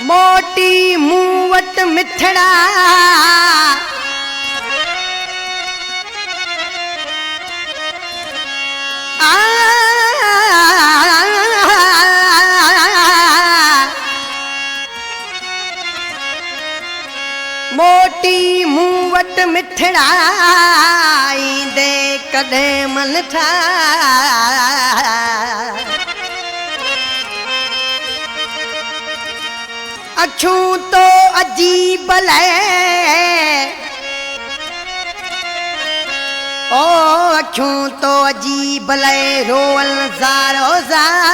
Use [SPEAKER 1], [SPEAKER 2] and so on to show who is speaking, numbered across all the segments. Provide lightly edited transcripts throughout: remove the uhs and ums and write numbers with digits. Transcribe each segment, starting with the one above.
[SPEAKER 1] मोटी मूवट मिठड़ा मोटी मूवट मिठड़ा ईंदे कॾहिं मन था अखियूं तो अजीब लय ओ अखियूं तो अजीब लय रोअल ज़ारो ज़ार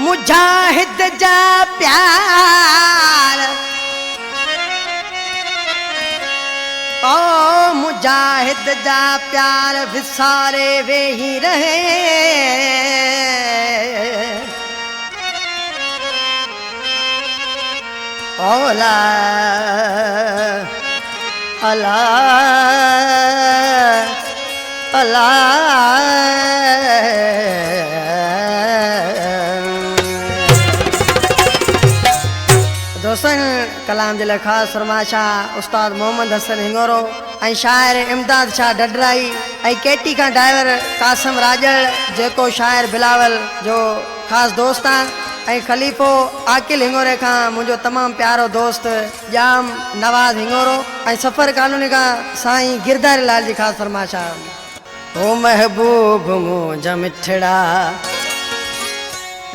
[SPEAKER 1] मुजाहिद जा प्यार ओ मुजाहिद जा प्यार विसारे वेही रहे ओला अला अला दोस्तन कलाम जे ख़ास फरमाशा उस्ताद मोहम्मद हसन हिंगोरो ऐं शाइर इमदाद शाह डडराई ऐं केटी का ड्राइवर कासम राजड़ जेको शाइर बिलावल जो ख़ास दोस्त आहे ऐं खलीफ़ो आकिल हिंगोरे का मुझो तमाम प्यारो दोस्त जाम नवाज़ हिंगोरो ऐं सफ़र कॉलोनी का साईं गिरधारी लाल जी ख़ास फरमाशा ओ महबूब मुंहिंजा मिठड़ा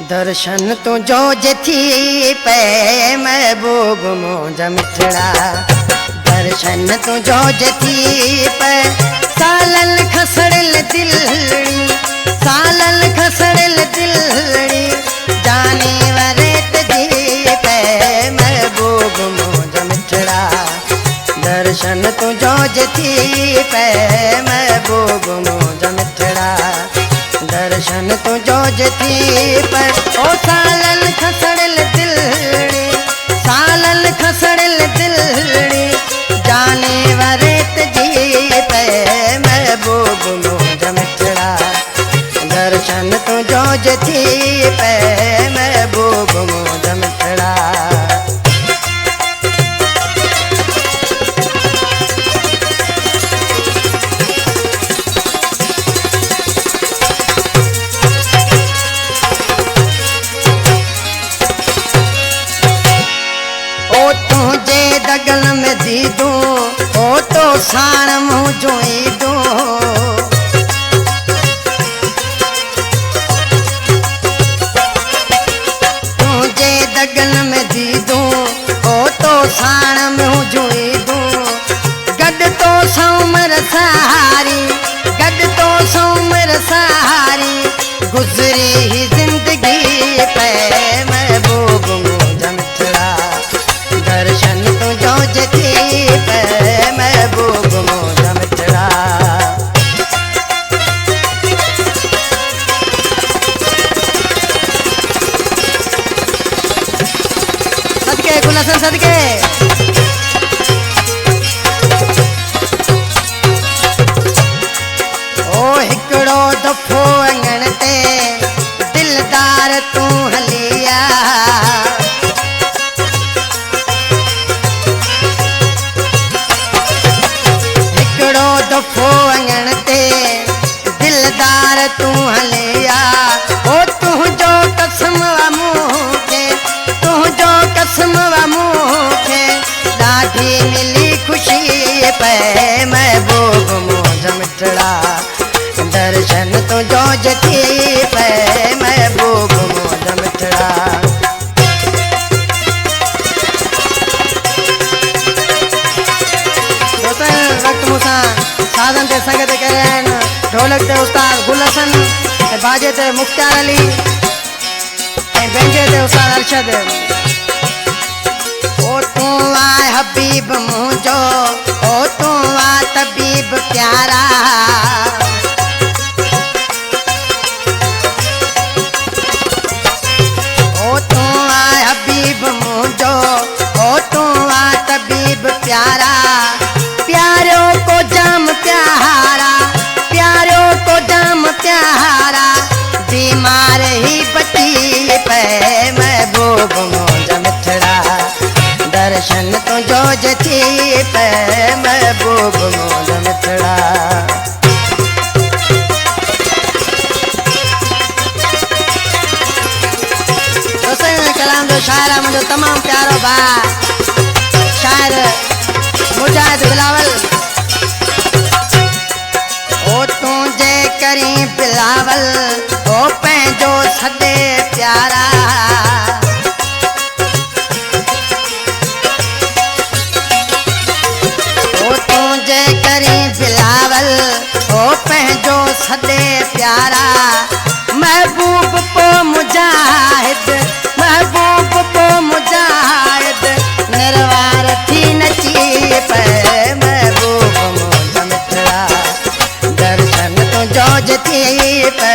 [SPEAKER 1] दर्शन तुझो जथी पे महबूब मुंहिंजा मिठड़ा दर्शन तुझो जथी पे सालन खसड़ल दिलड़ी सालन खसड़ल दिलड़ी जाने वरेत जी पे महबूब मुंहिंजा मिठड़ा दर्शन तुझो जथी पे महबूब मुंहिंजा मिठड़ा दर्शन तुझो जथी पर ओ सालन खसड़ल दिलड़ी सालन खसड़ल दिलड़ी जाने वरेत जी पे महबूब मुंहिंजा मिठड़ा दर्शन तुझो जथी पे महबूब मुंहिंजा मिठड़ा दगल में दीदू ओ तो साण मुझो ईदू तुझे दगल में दीदू ओ तो साण मुझो ईदू गड तो सौमर सारी गड तो सौमर सारी गुजरी ही जिंदगी पे महबूब मुंहिंजा मिठड़ा दर्शन तुझो जथी पे महबूब मुंहिंजा मिठड़ा सदके गुलशन सदके ओ हिकड़ो दफ़ो अंगण ते दिलदार तू हलिया दफ़ो अंगण ते दिलदार तू हलिया ओ तुझो कसम मूंखे तुझो कसम मूंखे ॾाढी मिली खुशी पे महबूब मुंहिंजा मिठड़ा दर्शन तुझो जथी पे महबूब मुंहिंजा मिठड़ा के संगत करें ढोलक ते उस्ताद गुल हसन बाजे ते मुख्तार अली बेंजे ते उस्ताद अरशद ओ तू आ हबीब मुझो ओ तू आ तबीब प्यारा ओ तू आ हबीब मुझो ओ तू आ तबीब प्यारा प्यारों को जाम प्यारा प्यारों को जाम प्यारा बीमार ही बची पे महबूब मौज मिठड़ा दर्शन तो जो जची पे महबूब मौज मिठड़ा कलाम जो शायर है मुझे तमाम प्यारो बा शायर मुजाहिद बिलावल ओ तू जे करी बिलावल ओ पंहिंजो सदे प्यारा ओ तू जे करी बिलावल ओ पंहिंजो सदे प्यारा महबूब पो मुजाहिद महबूब को मुजाहिद निर्वार थी नची पे महबूब मौज मिठड़ा दर्शन तो जो जती पे